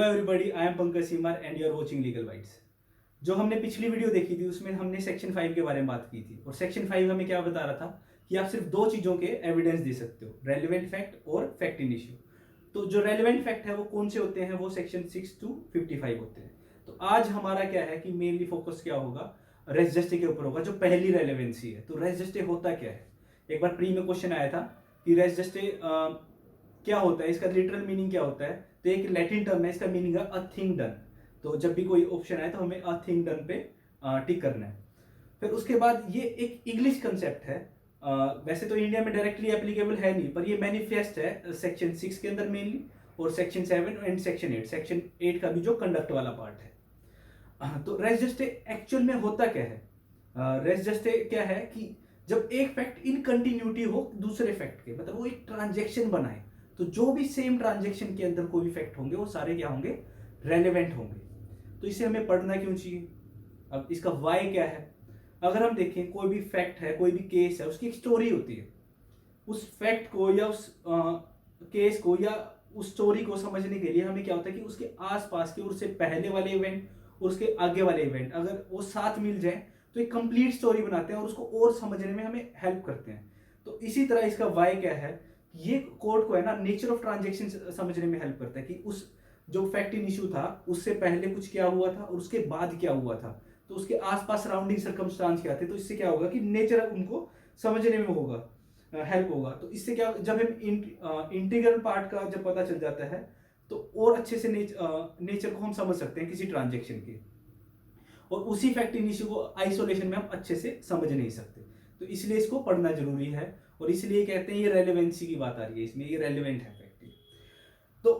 Everybody, I am Pankaj Singhmar and you are watching Legal Bites. जो हमने पिछली वीडियो देखी थी उसमें हमने सेक्शन 5 के बारे में बात की थी और सेक्शन 5 हमें क्या बता रहा था कि आप सिर्फ दो चीज़ों के एविडेंस दे सकते हो, रेलिवेंट फैक्ट और फैक्ट इन इश्यू। तो जो रेलिवेंट फैक्ट है वो कौन से होते हैं, वो सेक्शन 6 to 55 होते हैं। तो आज हमारा क्या है कि मेनली फोकस क्या होगा, रेस जस्टे के ऊपर होगा, जो पहली रेलिवेंसी है। तो रेस जस्टे होता क्या है, एक बार प्री में क्वेश्चन आया था कि रेस जस्टे क्या होता है, इसका लिटरल मीनिंग क्या होता है। तो एक लैटिन टर्म है, इसका मीनिंग है अ थिंग डन। तो जब भी कोई ऑप्शन आए तो हमें अ थिंग डन पे टिक करना है। फिर उसके बाद ये एक इंग्लिश कंसेप्ट है, वैसे तो इंडिया में डायरेक्टली एप्लीकेबल है नहीं, पर ये मैनिफेस्ट है सेक्शन 6 के अंदर मेनली, और सेक्शन 7 एंड सेक्शन 8, सेक्शन 8 का भी जो कंडक्ट वाला पार्ट है। तो रेस जस्टे एक्चुअल में होता क्या है, रेस जस्टे क्या है कि जब एक फैक्ट इन कंटिन्यूटी हो दूसरे फैक्ट के, मतलब वो एक ट्रांजेक्शन बनाए, तो जो भी सेम ट्रांजेक्शन के अंदर कोई भी फैक्ट होंगे वो सारे क्या होंगे, रेलेवेंट होंगे। तो इसे हमें पढ़ना क्यों चाहिए, अब इसका वाई क्या है। अगर हम देखें कोई भी फैक्ट है, कोई भी केस है, उसकी एक स्टोरी होती है। उस फैक्ट को या उस केस को या उस स्टोरी को समझने के लिए हमें क्या होता है कि उसके आसपास के, उससे पहले वाले इवेंट और उसके आगे वाले इवेंट अगर वो साथ मिल जाए तो एक कंप्लीट स्टोरी बनाते हैं और उसको और समझने में हमें हेल्प करते हैं। तो इसी तरह इसका वाई क्या है, ये कोड को है ना नेचर ऑफ ट्रांजेक्शन समझने में हेल्प करता है कि उस जो फैक्ट इन इशू था उससे पहले कुछ क्या हुआ था और उसके बाद क्या हुआ था, तो उसके आसपास सराउंडिंग सर्कमस्टांस क्या थे। तो इससे क्या होगा कि नेचर उनको समझने में होगा, हेल्प होगा। तो इससे क्या, जब हम इंटीग्रल पार्ट का जब पता चल जाता है तो और अच्छे से नेचर को हम समझ सकते हैं किसी ट्रांजेक्शन के, और उसी फैक्ट इन इशू को आइसोलेशन में हम अच्छे से समझ नहीं सकते। तो इसलिए इसको पढ़ना जरूरी है, और इसलिए कहते हैं ये रेलेवेंसी की बात आ रही है इसमें, ये रेलेवेंट है फैक्ट। तो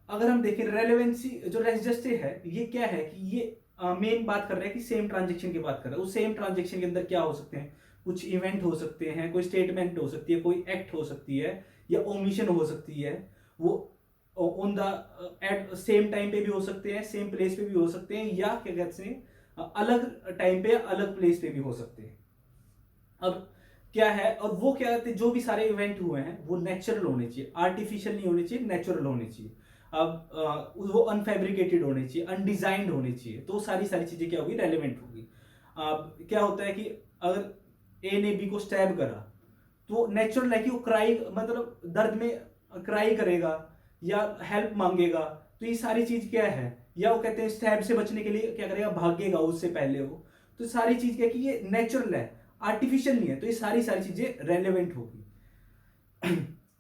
अगर हम देखें रेलेवेंसी, जो रेस जस्टे है ये क्या है कि ये मेन बात कर रहे हैं कि सेम ट्रांजेक्शन की बात कर रहे हैं। उस सेम ट्रांजेक्शन के अंदर क्या हो सकते हैं, कुछ इवेंट हो सकते हैं, कोई स्टेटमेंट हो सकती है, कोई एक्ट हो सकती है, या ओमिशन हो सकती है। वो on the at same time पे भी हो सकते हैं, सेम प्लेस पे भी हो सकते हैं, या क्या कहते हैं अलग टाइम पे अलग प्लेस पे भी हो सकते हैं। अब क्या है, और वो क्या कहते हैं, जो भी सारे इवेंट हुए हैं वो नेचुरल होने चाहिए, आर्टिफिशियल नहीं होने चाहिए, नेचुरल होने चाहिए। अब वो अनफेब्रिकेटेड होने चाहिए, अनडिजाइंड होने चाहिए। तो सारी सारी चीजें क्या होगी, रेलिवेंट होगी। अब क्या होता है कि अगर ए ने बी को स्टैब करा तो नेचुरल है कि वो क्राई, मतलब दर्द में क्राई करेगा या हेल्प मांगेगा। तो ये सारी चीज क्या है, या वो कहते हैं स्टैब से बचने के लिए क्या करेगा, भागेगा उससे पहले वो। तो सारी चीज क्या कि ये नेचुरल है, आर्टिफिशियल नहीं है। तो ये सारी सारी चीजें रेलेवेंट होगी।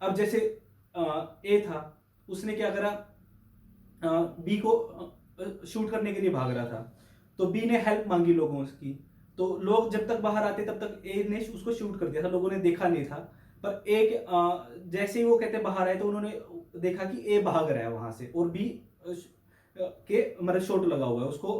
अब जैसे ए था, उसने क्या करा, बी को शूट करने के लिए भाग रहा था, तो बी ने हेल्प मांगी लोगों की। तो लोग जब तक बाहर आते तब तक ए ने उसको शूट कर दिया था, लोगों ने देखा नहीं था। पर एक जैसे ही वो कहते बाहर आए तो उन्होंने देखा कि ए भाग रहा है वहां से, और बी के मतलब शॉट लगा हुआ है उसको।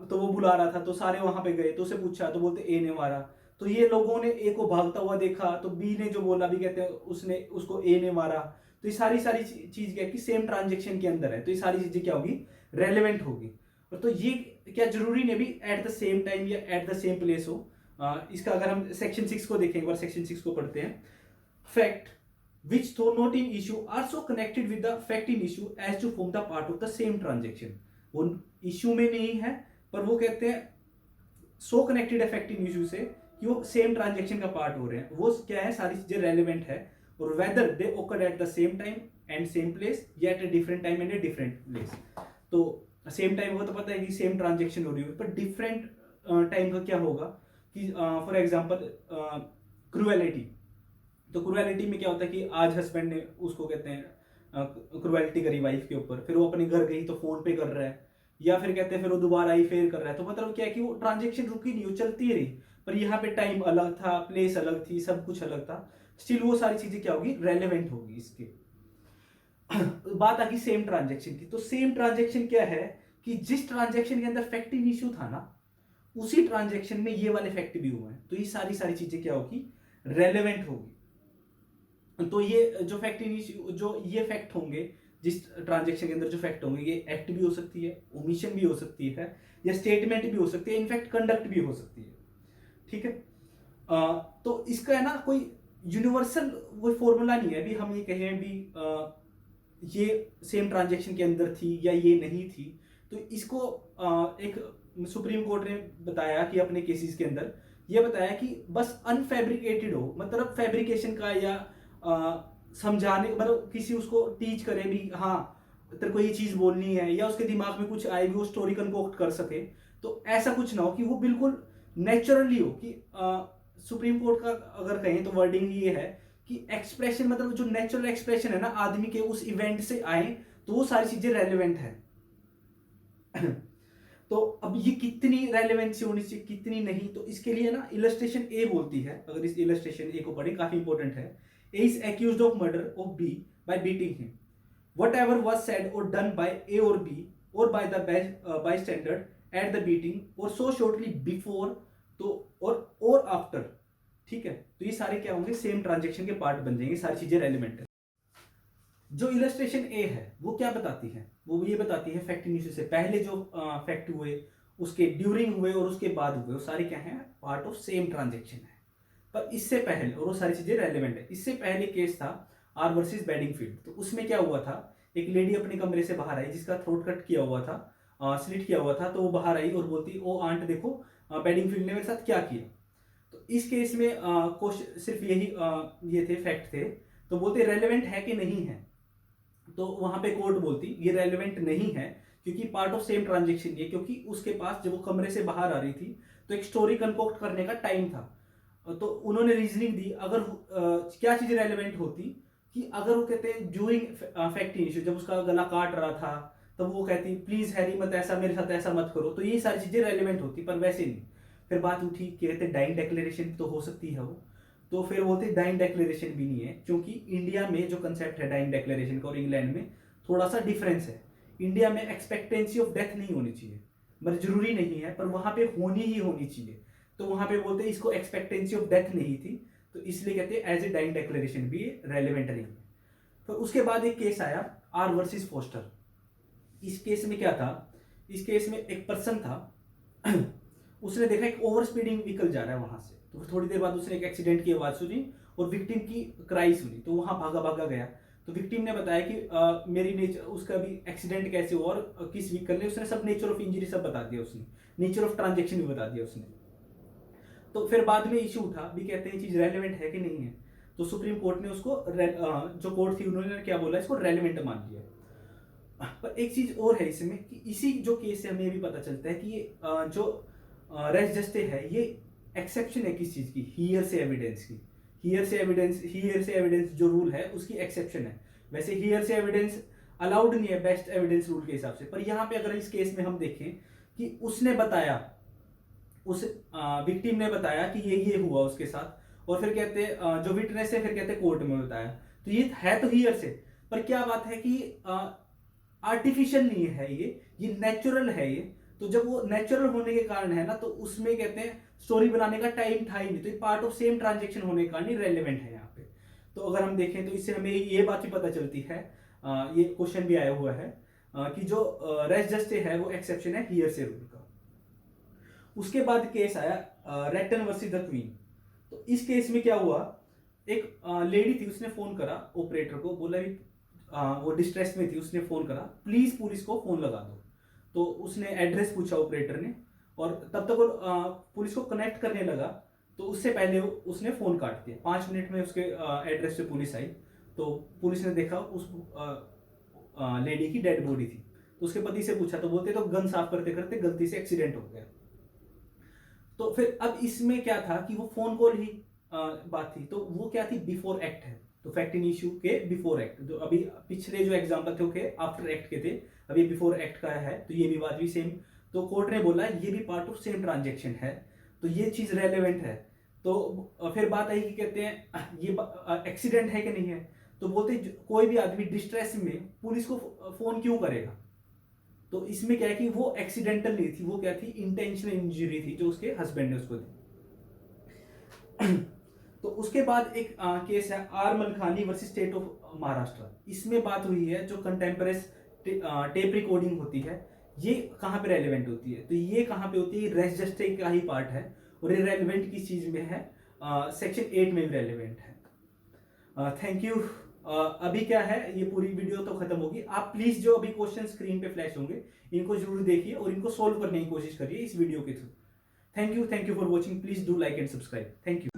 तो वो बुला रहा था, तो सारे वहां पे गए, तो उसे पूछा तो बोलते ए ने मारा। तो ये लोगों ने ए को भागता हुआ देखा, तो बी ने जो बोला भी कहते हैं उसने उसको ए ने मारा। तो ये सारी सारी चीज क्या कि सेम ट्रांजेक्शन के अंदर है, तो ये सारी चीजें क्या होगी, रेलेवेंट होगी। और तो ये क्या जरूरी नहीं भी एट द सेम टाइम या एट द सेम प्लेस हो। इसका अगर हम सेक्शन 6 को देखें, एक बार सेक्शन 6 को पढ़ते हैं। Fact which though not in issue are so connected with the fact in issue as to form the part of the same transaction। वो इश्यू में नहीं है, पर वो कहते हैं सो कनेक्टेड है फैक्ट इन इश्यू से कि वो सेम ट्रांजेक्शन का पार्ट हो रहे हैं। वो क्या है, सारी चीजें रेलिवेंट है, और whether they occur at the same time and same place, या at a different time and a different place. तो सेम टाइम को तो पता है कि सेम ट्रांजेक्शन हो रही है, पर डिफरेंट टाइम का क्या होगा कि फॉर एग्जाम्पल क्रूएलिटी। तो क्रूएलिटी में क्या होता है कि आज हस्बैंड ने उसको कहते हैं क्रूएलिटी करी वाइफ के ऊपर, फिर वो अपने घर गई तो फोन पे कर रहा है, या फिर कहते हैं फिर वो दोबारा आई फेर कर रहा है। तो मतलब क्या है कि वो ट्रांजेक्शन रुकी नहीं, वो चलती रही, पर यहाँ पे टाइम अलग था, प्लेस अलग थी, सब कुछ अलग था, स्टिल वो सारी चीजें क्या होगी, रेलेवेंट होगी इसके। बात आ गई सेम ट्रांजेक्शन की। तो सेम ट्रांजेक्शन क्या है कि जिस ट्रांजेक्शन के अंदर फैक्ट इन इश्यू था ना, उसी ट्रांजेक्शन में ये वाले फैक्ट भी हुए हैं। तो ये सारी सारी चीजें क्या होगी, रेलेवेंट होगी। तो ये जो फैक्ट इन इश्यू, जो ये फैक्ट होंगे जिस ट्रांजेक्शन के अंदर जो फैक्ट होंगे, ये एक्ट भी हो सकती है, ओमिशन भी हो सकती है, या स्टेटमेंट भी हो सकती है, इनफैक्ट कंडक्ट भी हो सकती है। ठीक है। तो इसका है ना कोई यूनिवर्सल कोई फॉर्मूला नहीं है, अभी हम ये कहें भी ये सेम ट्रांजेक्शन के अंदर थी या ये नहीं थी। तो इसको एक सुप्रीम कोर्ट ने बताया कि अपने केसेस के अंदर ये बताया कि बस अनफैब्रिकेटेड हो, मतलब फैब्रिकेशन का या समझाने, मतलब किसी उसको टीच करे भी, हाँ तेरे को ये चीज बोलनी है, या उसके दिमाग में कुछ आए भी वो स्टोरी कन्कोक्ट कर सके। तो ऐसा कुछ ना हो, कि वो बिल्कुल नेचुरली हो। कि सुप्रीम कोर्ट का अगर कहें तो वर्डिंग ये है कि एक्सप्रेशन, मतलब जो नेचुरल एक्सप्रेशन है ना आदमी के उस इवेंट से आए, तो वो सारी चीजें रेलिवेंट है। तो अब ये कितनी रेलेवेंसी होनी चाहिए, कितनी नहीं, तो इसके लिए ना इलस्ट्रेशन ए बोलती है, अगर इस इलस्ट्रेशन ए को पढ़ें, काफी इंपॉर्टेंट है। A is accused of murder of B by beating him, whatever was said or done by A or B or by the bystander at the beating or so shortly before, तो और after, ठीक है। तो ये सारे क्या होंगे, same transaction के पार्ट बन जाएंगे, सारी चीजें रेलिवेंट है। जो इलस्ट्रेशन ए है वो क्या बताती है, वो ये बताती है फैक्ट इन इश्यू से पहले जो फैक्ट हुए, उसके ड्यूरिंग हुए और उसके बाद हुए, वो सारे क्या है, पार्ट ऑफ सेम ट्रांजेक्शन है। पर इससे पहले, और वो सारी चीजें रेलिवेंट है, इससे पहले केस था आर वर्सेस बेडिंगफील्ड। तो उसमें क्या हुआ था, एक लेडी अपने कमरे से बाहर आई जिसका थ्रोट कट किया हुआ था, स्लिट किया हुआ था। तो वो बाहर आई और बोलती, ओ आंट देखो बेडिंगफील्ड ने मेरे साथ क्या किया। तो इस केस में क्वेश्चन सिर्फ यही ये थे, फैक्ट थे। तो बोलते रेलेवेंट है कि नहीं है। तो वहां पे कोर्ट बोलती ये रेलेवेंट नहीं है, क्योंकि पार्ट ऑफ सेम ट्रांजेक्शन ये, क्योंकि उसके पास जब वो कमरे से बाहर आ रही थी तो एक स्टोरी कन्कोक्ट करने का टाइम था। तो उन्होंने रीजनिंग दी, अगर क्या चीज रेलेवेंट होती, कि अगर वो कहते हैं ड्यूरिंग फैक्ट इनिशियो, जब उसका गला काट रहा था, तब वो कहती प्लीज हैरी मत ऐसा, मेरे साथ ऐसा मत करो, तो ये सारी चीजें रेलिवेंट होती, पर वैसे नहीं। फिर बात उठी, कहते डाइंग डिक्लेरेशन तो हो सकती है वो, तो फिर बोलते डाइंग डिक्लेरेशन भी नहीं है, क्योंकि इंडिया में जो कंसेप्ट है डाइंग डिक्लेरेशन का और इंग्लैंड में थोड़ा सा डिफरेंस है। इंडिया में एक्सपेक्टेंसी ऑफ डेथ नहीं होनी चाहिए, मतलब जरूरी नहीं है, पर वहां पे होनी ही होनी चाहिए। तो वहां पे बोलते इसको एक्सपेक्टेंसी ऑफ डेथ नहीं थी, तो इसलिए कहते हैं एज ए डाइंग डिक्लेरेशन भी रेलिवेंट नहीं है। तो उसके बाद एक केस आया आर वर्सेस फोस्टर। इस केस में क्या था, इस केस में एक पर्सन था उसने देखा एक ओवर स्पीडिंग व्हीकल जा रहा है वहां से, तो थोड़ी देर बाद उसने एक एक्सीडेंट की आवाज सुनी और विक्टिम की क्राई सुनी, तो वहां भागा भागा गया। तो विक्टिम ने बताया कि मेरी नेचर, उसका भी एक्सीडेंट कैसे हुआ और किस व्हीकल ने, उसने सब नेचर ऑफ इंजरी सब बता दिया, उसने नेचर ऑफ ट्रांजेक्शन भी बता दिया उसने। तो फिर बाद में इशू उठा भी, कहते हैं चीज रेलिवेंट है कि नहीं है। तो सुप्रीम कोर्ट ने उसको जो कोर्ट थी उन्होंने क्या बोला, इसको रेलिवेंट मान लिया। पर एक चीज और है इसमें, कि इसी जो केस से हमें ये भी पता चलता है कि ये जो रेस जस्टे है, ये एक्सेप्शन है किस चीज की, हियर से एविडेंस की। हियर से एविडेंस जो रूल है उसकी एक्सेप्शन है। वैसे हियर से एविडेंस अलाउड नहीं है बेस्ट एविडेंस रूल के हिसाब से, पर यहाँ पे अगर इस केस में हम देखें कि उसने बताया, उस विक्टिम ने बताया कि ये हुआ उसके साथ, और फिर कहते जो विटनेस है फिर कहते कोर्ट में बताया, तो ये है तो हियर से। पर क्या बात है कि आर्टिफिशियल नहीं है ये नेचुरल है ये। तो जब वो नेचुरल होने के कारण है ना, तो उसमें कहते हैं स्टोरी बनाने का टाइम था ही नहीं, तो ये पार्ट ऑफ सेम ट्रांजेक्शन होने के कारण ही रेलिवेंट है यहाँ पे। तो अगर हम देखें तो इससे हमें ये बात भी पता चलती है, ये क्वेश्चन भी आया हुआ है कि जो रेस जस्टे है वो एक्सेप्शन है हियर से रूल का। उसके बाद केस आया रेटन वर्सेस द क्वीन। तो इस केस में क्या हुआ, एक लेडी थी, उसने फोन करा ऑपरेटर को, बोला भी वो डिस्ट्रेस में थी, उसने फोन करा प्लीज पुलिस को फोन लगा दो। तो उसने एड्रेस पूछा ऑपरेटर ने, और तब तक वो पुलिस को कनेक्ट करने लगा, तो उससे पहले उसने फोन काट दिया। 5 मिनट में उसके एड्रेस पे पुलिस आई, तो पुलिस ने देखा उस लेडी की डेड बॉडी थी। तो उसके पति से पूछा, तो बोलते तो गन साफ करते करते गलती से एक्सीडेंट हो गया। तो फिर अब इसमें क्या था कि वो फोन कॉल ही बात थी, तो वो क्या थी, बिफोर एक्ट है। तो फैक्ट इन इश्यू के बिफोर एक्ट, जो अभी पिछले जो एग्जांपल थे वो आफ्टर एक्ट के थे, अभी बिफोर एक्ट का है, तो ये भी बात भी सेम। तो कोर्ट ने बोला ये भी पार्ट ऑफ सेम ट्रांजेक्शन है, तो ये चीज रेलेवेंट है। तो फिर बात आई कि कहते हैं ये एक्सीडेंट है कि नहीं है। तो बोलते कोई भी आदमी डिस्ट्रेस में पुलिस को फोन क्यों करेगा। तो इसमें क्या है कि वो एक्सीडेंटल नहीं थी, वो क्या थी, इंटेंशनल इंजरी थी जो उसके हस्बैंड ने उसको दी। तो उसके बाद एक केस है R Malkhani versus state of Maharashtra. इसमें बात हुई है जो कंटेम्परेरी टेप रिकॉर्डिंग होती है, ये कहाँ पे रेलिवेंट होती है। तो ये कहाँ पे होती है, रेस जस्टे का ही पार्ट है, और ये रेलिवेंट किस चीज में है, सेक्शन 8 में भी रेलिवेंट है। Thank you. अभी क्या है, ये पूरी वीडियो तो खत्म होगी, आप प्लीज जो अभी क्वेश्चन स्क्रीन पे फ्लैश होंगे इनको जरूर देखिए और इनको सोल्व करने की कोशिश करिए इस वीडियो के through. Thank you for watching, please do like and subscribe, thank you.